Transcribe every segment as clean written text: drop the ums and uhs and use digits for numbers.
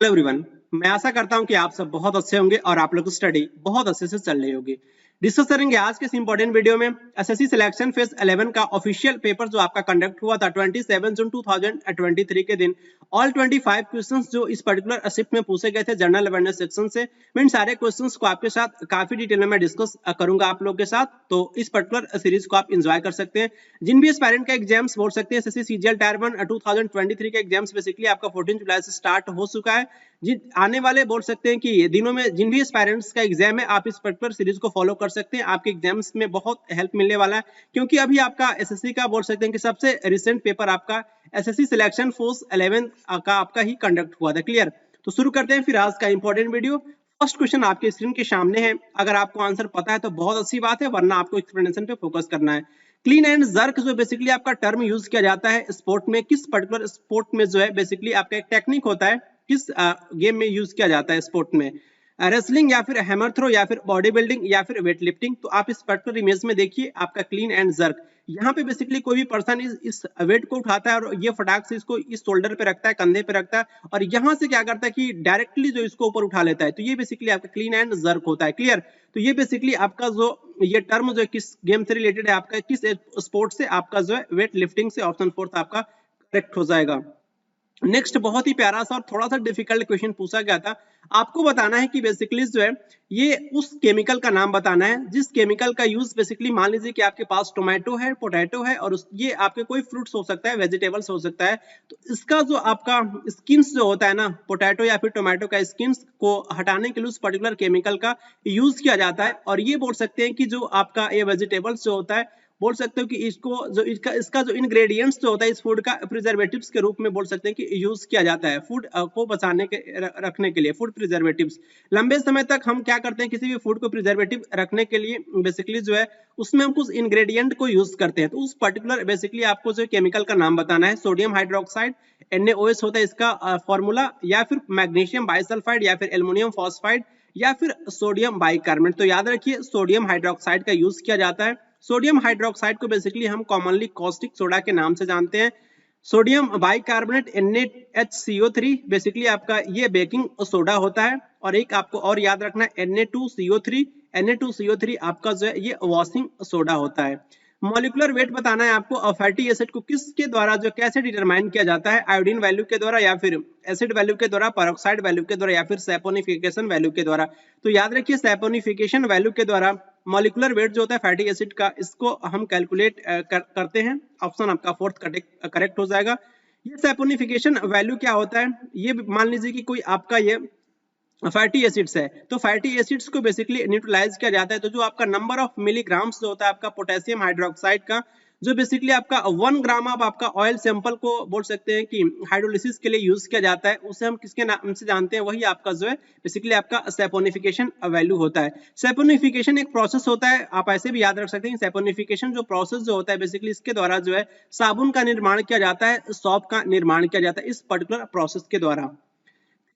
Hello everyone, मैं आशा करता हूं कि आप सब बहुत अच्छे होंगे और आप लोग की स्टडी बहुत अच्छे से चल रही होगी। डिस्कस करेंगे आज के इस इंपॉर्टेंट वीडियो में एसएससी सिलेक्शन फेज 11 का ऑफिशियल पेपर जो आपका कंडक्ट हुआ था 27 जून 2023 के दिन। ऑल 25 क्वेश्चंस जो इस पर्टिकुलर शिफ्ट में पूछे गए थे जनरल अवेयरनेस सेक्शन से, मैं इन सारे क्वेश्चंस को आपके साथ काफी डिटेल में डिस्कस करूंगा आप लोग के साथ, तो इस पर्टिकुलर सीरीज को आप एंजॉय कर सकते हैं। जिन भी एस्पायरेंट का एग्जाम्स बोल सकते हैं एसएससी सीजीएल टायर 1 2023 के एग्जाम्स बेसिकली आपका 14 जुलाई से स्टार्ट हो चुका है। जिन आने वाले बोल सकते हैं कि दिनों में जिन भी एस्पायरेंट्स का एग्जाम है आप इस पर्टिकुलर सीरीज को फॉलो कर सकते हैं, आपके एग्जाम्स में बहुत हेल्प मिलने वाला है। क्योंकि अभी आपका एसएससी का बोल सकते हैं कि सबसे रिसेंट पेपर आपका एसएससी सिलेक्शन फोर्स 11 का आपका ही कंडक्ट हुआ था। क्लियर, तो शुरू करते हैं फिर आज का इंपॉर्टेंट वीडियो। फर्स्ट क्वेश्चन आपके स्क्रीन के सामने है, अगर आपको आंसर पता है तो बहुत अच्छी बात है, वरना आपको एक्सप्लेनेशन पे फोकस करना है। क्लीन एंड जर्क जो बेसिकली आपका टर्म यूज किया जाता है स्पोर्ट में, किस पर्टिकुलर स्पोर्ट में जो है बेसिकली आपका एक टेक्निक होता है, किस गेम में यूज किया जाता है स्पोर्ट में, रेसलिंग या फिर हैमर थ्रो या फिर बॉडी बिल्डिंग या फिर वेट लिफ्टिंग। तो आप इस पर्टिकुलर इमेज में देखिए आपका क्लीन एंड जर्क, यहाँ पे बेसिकली कोई भी पर्सन इस वेट को उठाता है और ये फटाक से इसको इस शोल्डर पे रखता है, कंधे पे रखता है और यहाँ से क्या करता है कि डायरेक्टली जो इसको ऊपर उठा लेता है, तो ये बेसिकली आपका क्लीन एंड जर्क होता है। क्लियर, तो ये बेसिकली आपका जो ये टर्म जो है किस गेम से रिलेटेड है, आपका किस स्पोर्ट से, आपका जो है वेट लिफ्टिंग से। ऑप्शन फोर्थ आपका करेक्ट हो जाएगा। नेक्स्ट बहुत ही प्यारा सा और थोड़ा सा डिफिकल्ट क्वेश्चन पूछा गया था, आपको बताना है कि बेसिकली जो है ये उस केमिकल का नाम बताना है जिस केमिकल का यूज बेसिकली, मान लीजिए कि आपके पास टोमेटो है, पोटैटो है और ये आपके कोई फ्रूट्स हो सकता है, वेजिटेबल्स हो सकता है, तो इसका जो आपका स्किन्स जो होता है ना, पोटैटो या फिर टोमेटो का स्किन्स को हटाने के लिए उस पर्टिकुलर केमिकल का यूज किया जाता है। और ये बोल सकते हैं कि जो आपका ये वेजिटेबल्स जो होता है, बोल सकते हो कि इसको जो इसका जो इंग्रेडिएंट्स जो होता है इस फूड का प्रिजर्वेटिव्स के रूप में बोल सकते हैं कि यूज किया जाता है फूड को बचाने के रखने के लिए। फूड प्रिजर्वेटिव्स लंबे समय तक हम क्या करते हैं, किसी भी फूड को प्रिजर्वेटिव रखने के लिए बेसिकली जो है उसमें हम कुछ इंग्रेडिएंट को यूज करते हैं, तो उस पर्टिकुलर बेसिकली आपको जो केमिकल का नाम बताना है। सोडियम हाइड्रोक्साइड NaOH होता है इसका फॉर्मूला, या फिर मैग्नीशियम बाइसल्फाइड या फिर एल्युमिनियम फॉस्फाइड या फिर सोडियम बाइकार्बोनेट। तो याद रखिए सोडियम हाइड्रोक्साइड का यूज किया जाता है। सोडियम हाइड्रोक्साइड को बेसिकली हम कॉमनली कॉस्टिक सोडा के नाम से जानते हैं। सोडियम बाइकार्बोनेट NaHCO3 बेसिकली आपका ये बेकिंग सोडा होता है। और एक आपको और याद रखना है Na2CO3, Na2CO3 आपका जो है ये वॉशिंग सोडा होता है। मॉलिक्यूलर वेट बताना है आपको फैटी एसिड को किसके द्वारा जो कैसे डिटरमाइन किया जाता है, आयोडीन वैल्यू के द्वारा या फिर एसिड वैल्यू के द्वारा, पेरोक्साइड वैल्यू के द्वारा या फिर सैपोनिफिकेशन वैल्यू के द्वारा। तो याद रखिए सैपोनिफिकेशन वैल्यू के द्वारा मॉलिक्यूलर वेट जो होता है फैटी एसिड का, इसको हम कैलकुलेट करते हैं। ऑप्शन आपका फोर्थ करेक्ट हो जाएगा। ये सैपोनिफिकेशन वैल्यू क्या होता है, ये मान लीजिए कि कोई आपका ये फैटी एसिड्स है, तो फैटी एसिड्स को बेसिकली न्यूट्रलाइज किया जाता है। तो जो आपका नंबर ऑफ मिलीग्राम्स जो होता है आपका पोटेशियम हाइड्रोक्साइड का, जो बेसिकली आपका 1 ग्राम ऑफ आपका ऑयल सैंपल को बोल सकते हैं कि हाइड्रोलिसिस के लिए यूज किया जाता है, उसे हम किसके नाम से जानते हैं, वही आपका जो है बेसिकली आपका सैपोनिफिकेशन वैल्यू होता है। सैपोनिफिकेशन एक प्रोसेस होता है, आप ऐसे भी याद रख सकते हैं सैपोनिफिकेशन जो प्रोसेस जो होता है बेसिकली इसके द्वारा जो है साबुन का निर्माण किया जाता है, सॉप का निर्माण किया जाता है इस पर्टिकुलर प्रोसेस के द्वारा।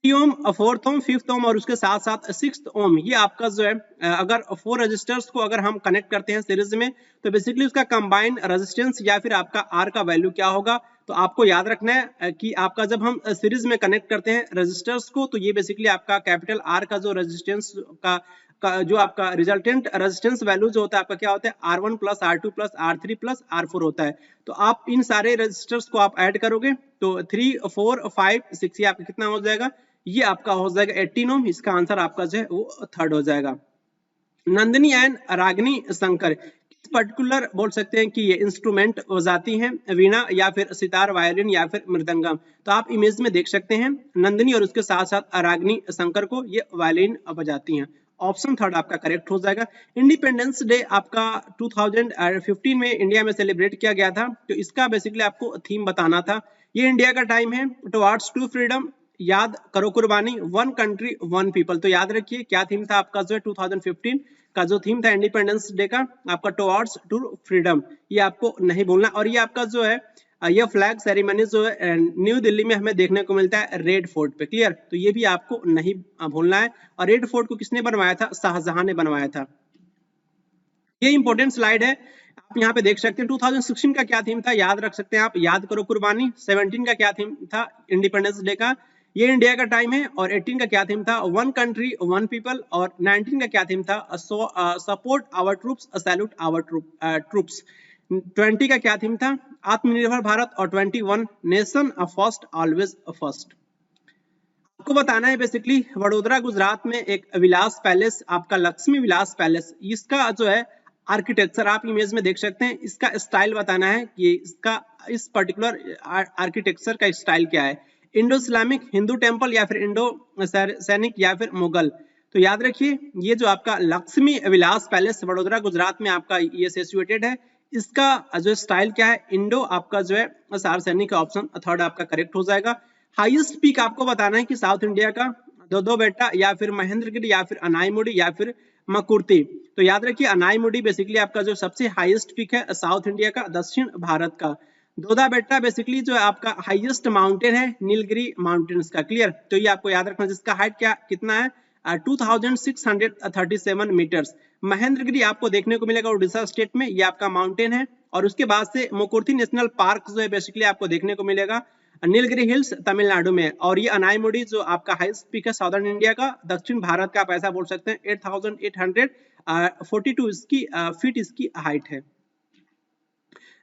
ओम, फोर्थ ओम, फिफ्थ ओम और उसके साथ साथ सिक्स्थ ओम, ये आपका जो है अगर 4 रजिस्टर्स को अगर हम कनेक्ट करते हैं सीरीज में, तो बेसिकली उसका कंबाइंड रेजिस्टेंस या फिर आपका आर का वैल्यू क्या होगा। तो आपको याद रखना है कि आपका जब हम सीरीज में कनेक्ट करते हैं रजिस्टर्स को, तो ये बेसिकली आपका कैपिटल आर का जो रेजिस्टेंस का जो आपका रिजल्टेंट रेजिस्टेंस वैल्यू जो होता है आपका क्या होता है, R1 plus R2 plus R3 plus R4 होता है। तो आप इन सारे रजिस्टर्स को आप ऐड करोगे तो 3, 4, 5, 6 ये आपका कितना हो जाएगा, ये आपका हो जाएगा 18 ओम। इसका आंसर आपका जो है वो थर्ड हो जाएगा। नंदिनी एंड रागिनी शंकर किस पर्टिकुलर बोल सकते हैं कि ये इंस्ट्रूमेंट बजाती हैं, वीणा या फिर सितार, वायलिन या फिर मृदंगम। तो आप इमेज में देख सकते हैं नंदिनी और उसके साथ साथ रागिनी शंकर को ये वायलिन बजाती हैं। ऑप्शन थर्ड आपका करेक्ट हो जाएगा। इंडिपेंडेंस डे आपका 2015 में इंडिया में सेलिब्रेट किया गया था, तो इसका बेसिकली आपको थीम बताना था। ये इंडिया का टाइम है, टुवर्ड्स टू फ्रीडम, याद करो कुर्बानी, 1 कंट्री 1 पीपल। तो याद रखिए क्या थीम था आपका जो है 2015 का जो थीम था इंडिपेंडेंस डे का आपका टुवर्ड्स टू फ्रीडम, ये आपको नहीं भूलना। और ये आपका जो है ये फ्लैग सेरेमनी जो है न्यू दिल्ली में हमें देखने को मिलता है रेड फोर्ट पे। क्लियर, तो ये भी आपको नहीं भूलना है। और रेड फोर्ट को किसने बनवाया था, शाहजहां ने बनवाया था। ये इंपॉर्टेंट स्लाइड है, आप यहाँ पे देख सकते हैं 2016 का क्या थीम था, याद रख सकते हैं आप, याद करो कुर्बानी। 17 का क्या थीम था इंडिपेंडेंस डे का, ये इंडिया का टाइम है। और 18 का क्या थीम था, वन कंट्री वन पीपल। और 19 का क्या थीम था, support our troops salute our troops. 20 का क्या थीम था, आत्मनिर्भर भारत। और 21 नेशन फर्स्ट ऑलवेज फर्स्ट। आपको बताना है बेसिकली वडोदरा गुजरात में एक विलास पैलेस, आपका लक्ष्मी विलास पैलेस, इसका जो है आर्किटेक्चर आप इमेज में देख सकते हैं। इसका स्टाइल बताना है कि इसका इस पर्टिकुलर आर्किटेक्चर का स्टाइल क्या है, इंडो इस्लामिक, हिंदू टेम्पल, या फिर इंडो सैनिक, या फिर मुगल। तो याद रखिए ये जो आपका लक्ष्मी विलास पैलेस वडोदरा गुजरात में आपका ये सिचुएटेड है, इसका जो स्टाइल क्या है, इंडो आपका जो है सार्वजनिक का ऑप्शन थर्ड आपका करेक्ट हो जाएगा। हाईएस्ट पीक आपको बताना है कि साउथ इंडिया का दो बेटा, या फिर महेंद्रगिरी, या फिर अनाईमुडी, या फिर मकुर्ती। तो याद रखिए अनाईमुडी बेसिकली आपका जो सबसे हाईएस्ट पीक है साउथ इंडिया का, दक्षिण भारत का। दोदा बेटा बेसिकली जो है आपका हाईएस्ट माउंटेन है नीलगिरी माउंटेन्स का। क्लियर, तो ये आपको याद रखना, जिसका हाइट क्या कितना है 2637 मीटर्स। महेंद्रगिरी आपको देखने को मिलेगा उड़ीसा स्टेट में, ये आपका माउंटेन है। और उसके बाद से मुकुर्ती नेशनल पार्क जो है बेसिकली आपको देखने को मिलेगा नीलगिरी हिल्स तमिलनाडु में। और ये अनाईमुडी जो आपका हाईएस्ट पीक है साउदर्न इंडिया का, दक्षिण भारत का, आप ऐसा बोल सकते हैं 8842 इसकी फीट इसकी हाइट है।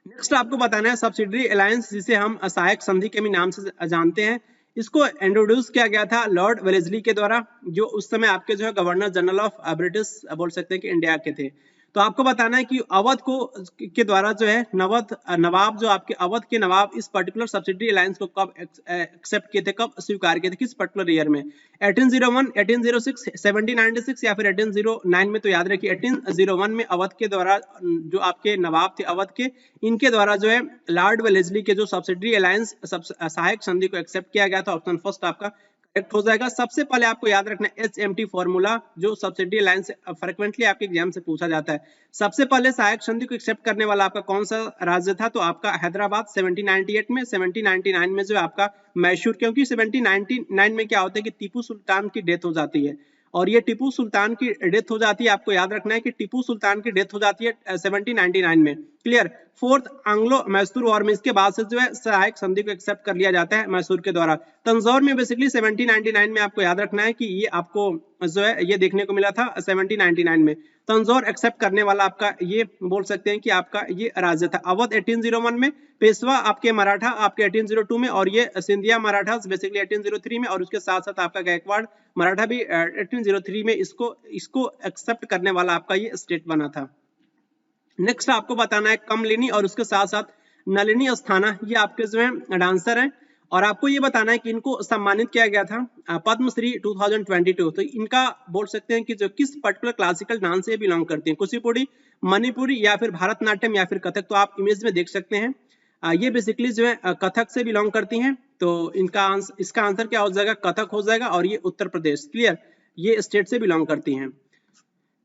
नेक्स्ट आपको बताना है सब्सिडरी अलायंस, जिसे हम सहायक संधि के भी नाम से जानते हैं। इसको इंट्रोड्यूस किया गया था लॉर्ड वेलेस्ली के द्वारा, जो उस समय आपके जो है गवर्नर जनरल ऑफ ब्रिटिश बोल सकते हैं कि इंडिया के थे। तो आपको बताना है कि अवध को के द्वारा जो है नवाब जो आपके अवध के नवाब इस पर्टिकुलर सब्सिडरी अलायंस को कब एक्सेप्ट किए थे, कब स्वीकार किए थे, किस पर्टिकुलर ईयर में, 1801, 1806, 1796 या फिर 1809 में। तो याद रखिए 1801 में अवध के द्वारा जो आपके नवाब थे अवध के, इनके द्वारा जो है लॉर्ड वेलेस्ली के जो सब्सिडरी अलायंस सहायक संधि को एक्सेप्ट किया गया था। ऑप्शन फर्स्ट आपका करेक्ट हो जाएगा। सबसे पहले आपको याद रखना है HMT फॉर्मूला, जो सब्सिडी अलायंस फ्रिक्वेंटली आपके एग्जाम से पूछा जाता है। सबसे पहले सहायक संधि को एक्सेप्ट करने वाला आपका कौन सा राज्य था, तो आपका हैदराबाद 1798 में। 1799 में जो आपका मैसूर, क्योंकि 1799 में क्या होता है कि टीपू सुल्तान की डेथ हो जाती है, और ये टीपू सुल्तान की डेथ हो जाती है, आपको याद रखना है कि टीपू सुल्तान की डेथ हो जाती है 1799 में। Clear, fourth Anglo Mysore war में इसके बाद से जो है सहायक संधि को एक्सेप्ट कर लिया जाता है मैसूर के द्वारा। तंजौर में बेसिकली 1799 में आपको याद रखना है कि ये आपको जो है ये देखने को मिला था 1799 में। तंजौर एक्सेप्ट करने वाला आपका ये बोल सकते हैं कि आपका ये राज्य था। अवध 1801 में, पेशवा आपके मराठा आपके 1802 में, और ये सिंधिया मराठा बेसिकली 1803 में, और उसके साथ साथ आपका गायकवाड़ मराठा भी 1803 में इसको एक्सेप्ट करने वाला आपका ये स्टेट बना था। नेक्स्ट आपको बताना है कमलिनी और उसके साथ साथ नलिनी अस्थाना, ये आपके जो है डांसर हैं, और आपको ये बताना है कि इनको सम्मानित किया गया था पद्मश्री 2022। तो इनका बोल सकते हैं कि जो किस पर्टिकुलर क्लासिकल डांस से बिलोंग करते हैं, कुचिपुड़ी, मणिपुरी, या फिर भारतनाट्यम, या फिर कथक। तो आप इमेज में देख सकते हैं ये बेसिकली जो है कथक से बिलोंग करती हैं। तो इसका आंसर क्या हो जाएगा, कथक हो जाएगा, और ये उत्तर प्रदेश, क्लियर, ये स्टेट से बिलोंग करती हैं।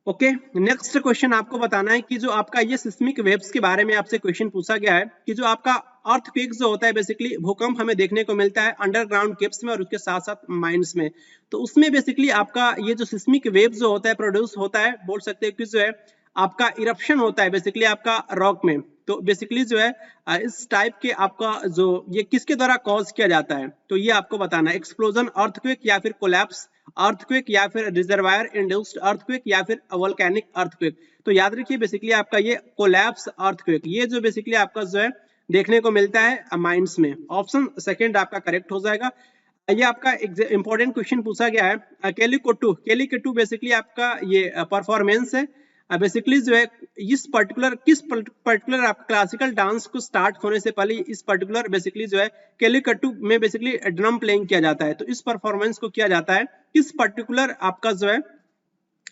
ओके, नेक्स्ट क्वेश्चन आपको बताना है कि जो आपका ये सिस्मिक वेव्स के बारे में आपसे क्वेश्चन पूछा गया है कि जो आपका अर्थक्वेक जो होता है बेसिकली भूकंप हमें देखने को मिलता है अंडरग्राउंड केव्स में और उसके साथ साथ माइंस में। तो उसमें बेसिकली आपका ये जो सिस्मिक वेव जो होता है प्रोड्यूस होता है, बोल सकते हैं कि जो है आपका इरप्शन होता है बेसिकली आपका रॉक में। तो बेसिकली जो है इस टाइप के आपका जो ये किसके द्वारा कॉज किया जाता है, तो ये आपको बताना है, एक्सप्लोजन अर्थक्वेक, या फिर कोलैप्स अर्थक्वेक, या फिर रिजर्वायर इंड्यूस्ड अर्थक्वेक, या फिर वोल्केनिक अर्थक्वेक। तो याद रखिए बेसिकली आपका ये कोलैप्स अर्थक्वेक, ये जो बेसिकली आपका जो है देखने को मिलता है माइंस में। ऑप्शन सेकंड आपका करेक्ट हो जाएगा। ये आपका इंपॉर्टेंट क्वेश्चन पूछा गया है केलिकट्टू बेसिकली आपका ये परफॉर्मेंस है बेसिकली जो है इस किस पर्टिकुलर आप क्लासिकल डांस को स्टार्ट होने से पहले इस पर्टिकुलर बेसिकली जो है केलिकट्टू में बेसिकली ड्रम प्लेइंग किया जाता है। तो इस परफॉर्मेंस को किया जाता है किस पर्टिकुलर आपका जो है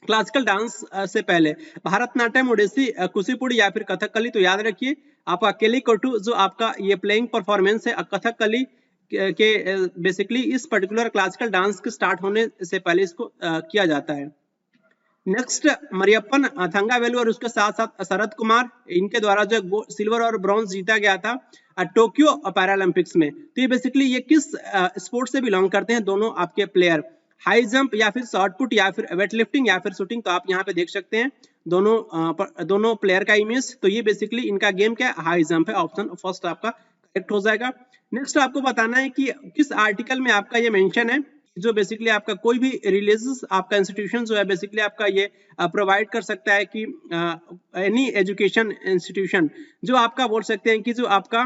क्लासिकल डांस से पहले, भारतनाट्यम, ओडिसी, कुचिपुड़ी, या फिर कथकली। तो याद रखिए आपका केलिकट्टू जो आपका ये प्लेइंग परफॉर्मेंस है कथकली के बेसिकली इस पर्टिकुलर क्लासिकल डांस के स्टार्ट होने से पहले इसको किया जाता है। नेक्स्ट मरियप्पन थंगावेलु और उसके साथ साथ शरद कुमार, इनके द्वारा जो सिल्वर और ब्रॉन्ज जीता गया था टोक्यो पैरालंपिक्स में। तो ये बेसिकली ये किस स्पोर्ट से बिलोंग करते हैं दोनों आपके प्लेयर, हाई जंप, या फिर शॉर्ट पुट, या फिर वेट लिफ्टिंग, या फिर शूटिंग। तो आप यहाँ पे देख सकते हैं दोनों प्लेयर का इमेज। तो ये बेसिकली इनका गेम क्या है, हाई जंप है। ऑप्शन फर्स्ट आपका करेक्ट हो जाएगा। नेक्स्ट आपको बताना है कि किस आर्टिकल में आपका ये मेंशन है जो बेसिकली आपका कोई भी रिलीजियस आपका इंस्टीट्यूशन जो है बेसिकली आपका ये प्रोवाइड कर सकता है कि एनी एजुकेशन इंस्टीट्यूशन जो आपका बोल सकते हैं कि जो आपका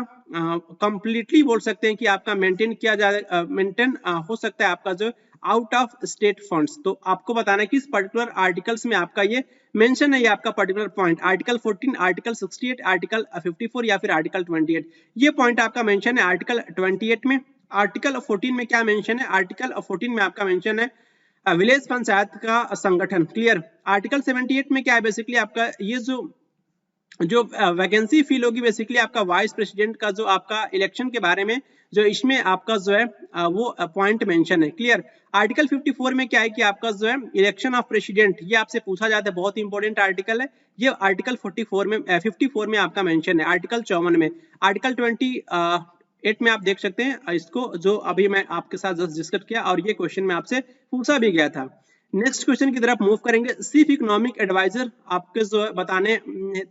कंप्लीटली बोल सकते हैं कि आपका मेंटेन किया जाए, मेंटेन हो सकता है आपका जो आउट ऑफ स्टेट फंड्स। तो आपको बताना है कि इस पर्टिकुलर आर्टिकल्स में आपका ये मेंशन है, ये आपका particular point article 14, article 68, article 54 या फिर आर्टिकल 28, ये पॉइंट आपका मेंशन है आर्टिकल 28 में। आर्टिकल 14 में क्या मेंशन है? आर्टिकल 14 में आपका मेंशन है विलेज पंचायत का संगठन, क्लियर। आर्टिकल 78 में क्या है बेसिकली आपका ये जो वैकेंसी फिल होगी बेसिकली आपका वाइस प्रेसिडेंट का जो आपका इलेक्शन के बारे में जो इसमें आपका जो है वो पॉइंट मेंशन है, क्लियर। आर्टिकल 54 में क्या है कि आपका जो है इलेक्शन ऑफ प्रेसिडेंट, ये आपसे पूछा जाता है, बहुत इंपॉर्टेंट आर्टिकल है ये। आर्टिकल 54 में आपका मेंशन है। आर्टिकल 54 में, आर्टिकल 28 में आप देख सकते हैं इसको, जो अभी मैं आपके साथ जस्ट डिस्कस किया और ये क्वेश्चन में आपसे पूछा भी गया था। नेक्स्ट क्वेश्चन की तरफ मूव करेंगे। चीफ इकोनॉमिक एडवाइजर आपके जो बताने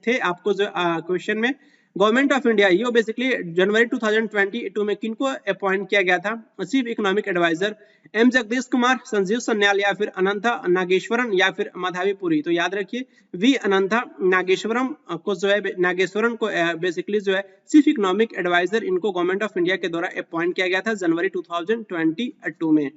थे आपको जो क्वेश्चन में, गवर्नमेंट ऑफ इंडिया, ये बेसिकली जनवरी 2022 में किनको अपॉइंट किया गया था chief economic adviser? M Jagdish Kumar, Sanjeev Sanyal या फिर अनंता नागेश्वरन या फिर माधवीपुरी। तो याद रखिए वी अनंता नागेश्वरम को जो है नागेश्वरन को बेसिकली जो है चीफ इकोनॉमिक एडवाइजर इनको गवर्नमेंट ऑफ इंडिया के द्वारा अपॉइंट किया गया था जनवरी 2022 में।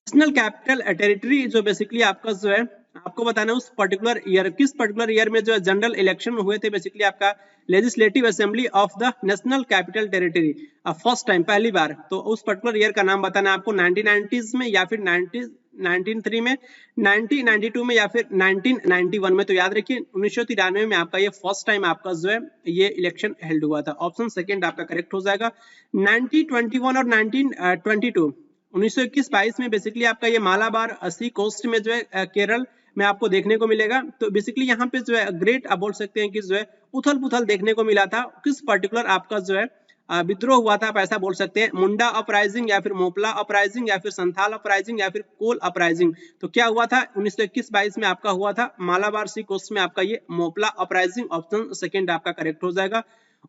नेशनल कैपिटल टेरिटरी जो बेसिकली आपका जो है आपको बताना है उस पर्टिकुलर ईयर, किस पर्टिकुलर ईयर में जो है जनरल इलेक्शन हुए थे बेसिकली आपका legislative assembly of the national capital territory first time, पहली बार। तो उस पर्टिकुलर ईयर का नाम बताना है आपको, 1990s में या फिर 1993 में, 1992 में या फिर 1991 में। तो याद रखिए 1993 में आपका ये फर्स्ट टाइम आपका जो है ये इलेक्शन हेल्ड हुआ था। ऑप्शन सेकंड आपका करेक्ट हो जाएगा। 1921 और 1922 1921-22 में बेसिकली आपका ये मालाबार सी कोस्ट में जो है केरल में आपको देखने को मिलेगा। तो बेसिकली यहाँ पे जो है ग्रेट आप बोल सकते हैं कि जो है उथल पुथल देखने को मिला था। किस पर्टिकुलर आपका जो है विद्रोह हुआ था आप ऐसा बोल सकते हैं, मुंडा अपराइजिंग या फिर मोपला अपराइजिंग या फिर संथाल अपराइजिंग या फिर कोल अपराइजिंग। तो क्या हुआ था 1921-22 में आपका हुआ था मालाबार सी कोस्ट में आपका ये मोपला अपराइजिंग। ऑप्शन सेकंड आपका करेक्ट हो जाएगा।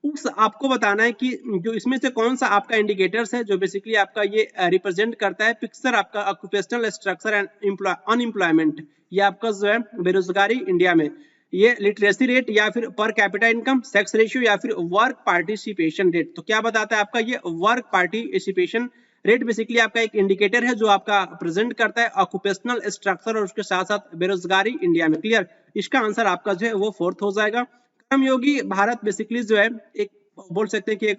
उस आपको बताना है कि जो इसमें से कौन सा आपका इंडिकेटर्स है जो बेसिकली आपका ये रिप्रेजेंट करता है पिक्चर आपका ऑक्यूपेशनल स्ट्रक्चर एंड अनएम्प्लॉयमेंट, ये आपका जो है बेरोजगारी इंडिया में, ये लिटरेसी रेट या फिर per capita income, sex ratio या फिर वर्क पार्टिसिपेशन रेट। तो क्या बताता है आपका ये वर्क पार्टिसिपेशन रेट बेसिकली आपका एक इंडिकेटर है जो आपका प्रेजेंट करता है ऑक्यूपेशनल स्ट्रक्चर और उसके साथ साथ बेरोजगारी इंडिया में, क्लियर। इसका आंसर आपका जो है वो फोर्थ हो जाएगा। कर्मयोगी भारत बेसिकली जो है एक बोल सकते हैं कि एक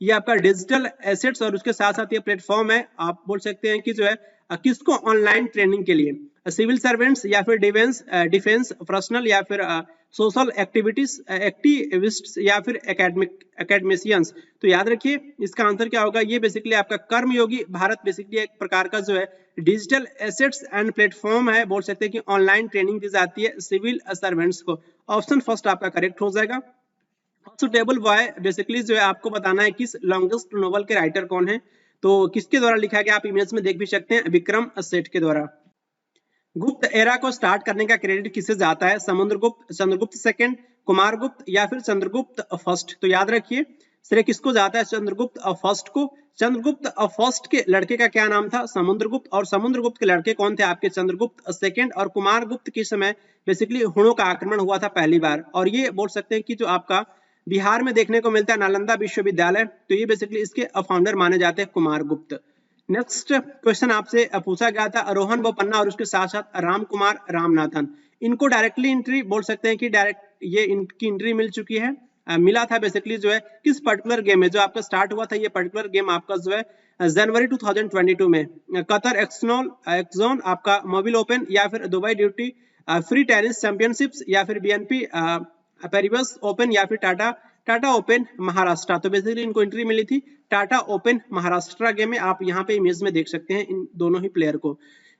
ये आपका डिजिटल एसेट्स और उसके साथ साथ ये प्लेटफॉर्म है, आप बोल सकते हैं कि जो है किसको ऑनलाइन ट्रेनिंग के लिए, सिविल सर्वेंट्स या फिर डिफेंस पर्सनल या फिर सोशल एक्टिविस्ट्स या फिर एकेडमिशियंस। तो याद रखिए इसका आंसर क्या होगा, ये बेसिकली आपका कर्मयोगी भारत बेसिकली एक प्रकार का जो है डिजिटल एसेट्स एंड प्लेटफॉर्म है, बोल सकते हैं कि ऑनलाइन ट्रेनिंग दी जाती है सिविल सर्वेंट्स को। ऑप्शन फर्स्ट आपका करेक्ट हो जाएगा। सुटेबल बॉय बेसिकली जो है आपको बताना है किस लॉन्गेस्ट नोवेल के राइटर कौन है, तो किसके द्वारा लिखा गया आप इमेज में देख भी सकते हैं, विक्रम सेठ के द्वारा। गुप्त एरा को स्टार्ट करने का क्रेडिट किसे जाता है, समुद्रगुप्त, चंद्रगुप्त सेकंड, कुमारगुप्त या फिर चंद्रगुप्त फर्स्ट। तो याद रखिए श्रेय किसको जाता है, चंद्रगुप्त फर्स्ट को। चंद्रगुप्त फर्स्ट के लड़के का क्या नाम था, समुद्रगुप्त, और समुद्रगुप्त के लड़के कौन थे आपके, चंद्रगुप्त सेकंड। और कुमारगुप्त के समय बेसिकली हुणों का आक्रमण हुआ था पहली बार, और ये बोल सकते हैं कि जो आपका बिहार में देखने को मिलता है नालंदा विश्वविद्यालय, तो ये बेसिकली इसके फाउंडर माने जाते हैं कुमारगुप्त। नेक्स्ट क्वेश्चन आपसे पूछा गया था रोहन बोपन्ना और उसके साथ साथ राम कुमार रामनाथन, इनको डायरेक्टली एंट्री बोल सकते हैं कि डायरेक्ट ये इनकी एंट्री मिल चुकी है, मिला था बेसिकली जो है किस पर्टिकुलर गेम में, जो आपका स्टार्ट हुआ था ये पर्टिकुलर गेम आपका जो है जनवरी 2022 में, कतर एक्सोन आपका मोबाइल ओपन या फिर Dubai duty free tennis championships या फिर बीएनपी पेरिबस ओपन या फिर टाटा ओपन महाराष्ट्र। तो बेसिकली इनको एंट्री मिली थी टाटा ओपन महाराष्ट्र गेम में, आप यहाँ पे इमेज में देख सकते हैं इन दोनों ही प्लेयर को।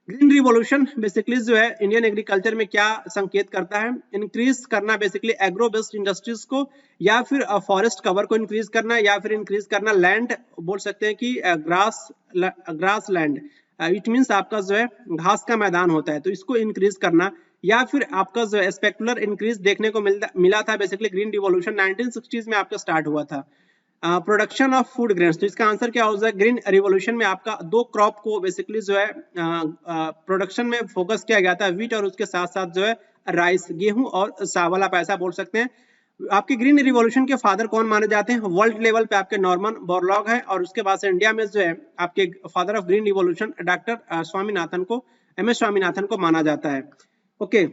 ग्रीन रिवॉल्यूशन बेसिकली जो है इंडियन एग्रीकल्चर में क्या संकेत करता है, इंक्रीज करना बेसिकली एग्रो बेस्ड इंडस्ट्रीज को, या फिर फॉरेस्ट कवर को इंक्रीज करना, या फिर इंक्रीज करना लैंड बोल सकते हैं कि ग्रास लैंड, इट मीन्स आपका जो है घास का मैदान होता है तो इसको इंक्रीज करना, या फिर आपका जो स्पेकुलर इंक्रीज देखने को मिला था बेसिकली ग्रीन रिवॉल्यूशन 1960s में आपका स्टार्ट हुआ था। प्रोडक्शन ऑफ फूड ग्रेन्स, तो इसका आंसर क्या हो जाएगा? ग्रीन रिवॉल्यूशन में आपका दो क्रॉप को बेसिकली जो है प्रोडक्शन में फोकस किया गया था, व्हीट और उसके साथ साथ जो है राइस, गेहूं और चावल, आप ऐसा बोल सकते हैं। आपके ग्रीन रिवॉल्यूशन के फादर कौन माने जाते हैं? वर्ल्ड लेवल पे आपके नॉर्मन बोरलॉग है, और उसके बाद से इंडिया में जो है आपके father of green revolution doctor Swaminathan को, MS स्वामीनाथन को माना जाता है। ओके,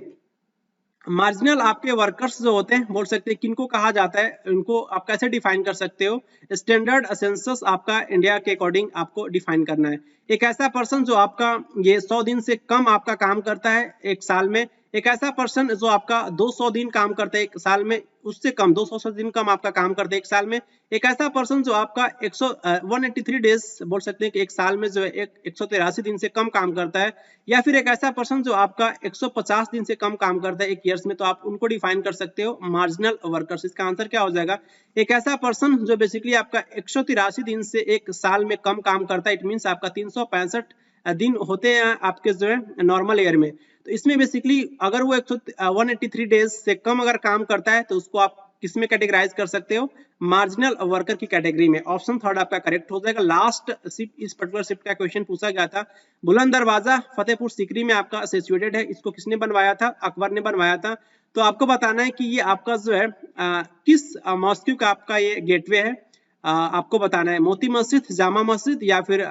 मार्जिनल आपके वर्कर्स जो होते हैं, बोल सकते हैं किनको कहा जाता है, उनको आप कैसे डिफाइन कर सकते हो? स्टैंडर्ड सेंसस आपका इंडिया के अकॉर्डिंग आपको डिफाइन करना है। एक ऐसा पर्सन जो आपका ये 100 दिन से कम आपका काम करता है एक साल में, एक ऐसा पर्सन जो आपका 200 दिन काम करता है एक साल में, उससे कम 200 दिन कम आपका काम करता है एक साल में, एक ऐसा पर्सन जो आपका 183 डेज बोल सकते हैं कि एक साल में जो है 183 दिन से कम काम करता है, या फिर एक ऐसा पर्सन जो आपका 150 दिन से कम काम करता है एक ईयर्स में, तो आप उनको डिफाइन कर सकते हो मार्जिनल वर्कर्स। इसका आंसर क्या हो जाएगा? एक ऐसा पर्सन जो बेसिकली आपका 183 दिन से एक साल में कम काम करता है, इट मीन्स आपका 365 दिन होते हैं आपके जो है नॉर्मल ईयर में, तो इसमें बेसिकली अगर वो 183 डेज से कम अगर काम करता है तो उसको आप किसमें कैटेगराइज कर सकते हो? मार्जिनल वर्कर की कैटेगरी में। ऑप्शन थर्ड आपका करेक्ट हो जाएगा। लास्ट शिफ्ट, इस पर्टिकुलर शिफ्ट का क्वेश्चन पूछा गया था। बुलंद दरवाजा फतेहपुर सीकरी में आपका सिचुएटेड है, इसको किसने बनवाया था? अकबर ने बनवाया था। तो आपको बताना है कि ये आपका जो है किस मॉस्क्यू का आपका ये गेटवे है, आपको बताना है। मोती मस्जिद, जामा मस्जिद, या फिर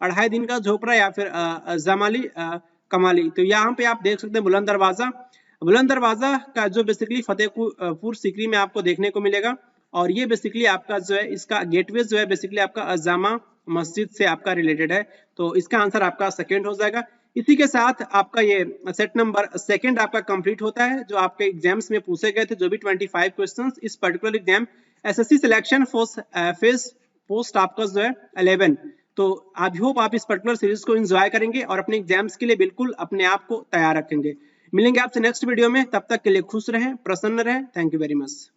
2.5 दिन का झोपड़ा, या फिर जमाली कमाली। तो यहाँ पे आप देख सकते हैं बुलंद दरवाजा। बुलंद दरवाजा का जो बेसिकली फतेहपुर सीकरी में आपको देखने को मिलेगा, और ये बेसिकली आपका जो है इसका गेटवे जो है बेसिकली आपका जामा मस्जिद से आपका रिलेटेड है, तो इसका आंसर आपका सेकंड हो जाएगा। इसी के साथ आपका ये सेट नंबर सेकंड आपका कंप्लीट होता है, जो आपके एग्जाम्स में पूछे गए थे, जो भी 25 क्वेश्चंस इस particular exam SSC selection phase post आपका जो है 11। तो आई होप आप इस पर्टिकुलर सीरीज को एंजॉय करेंगे और अपने एग्जाम्स के लिए बिल्कुल अपने आप को तैयार रखेंगे। मिलेंगे आपसे नेक्स्ट वीडियो में, तब तक के लिए खुश रहें, प्रसन्न रहें। Thank you very much.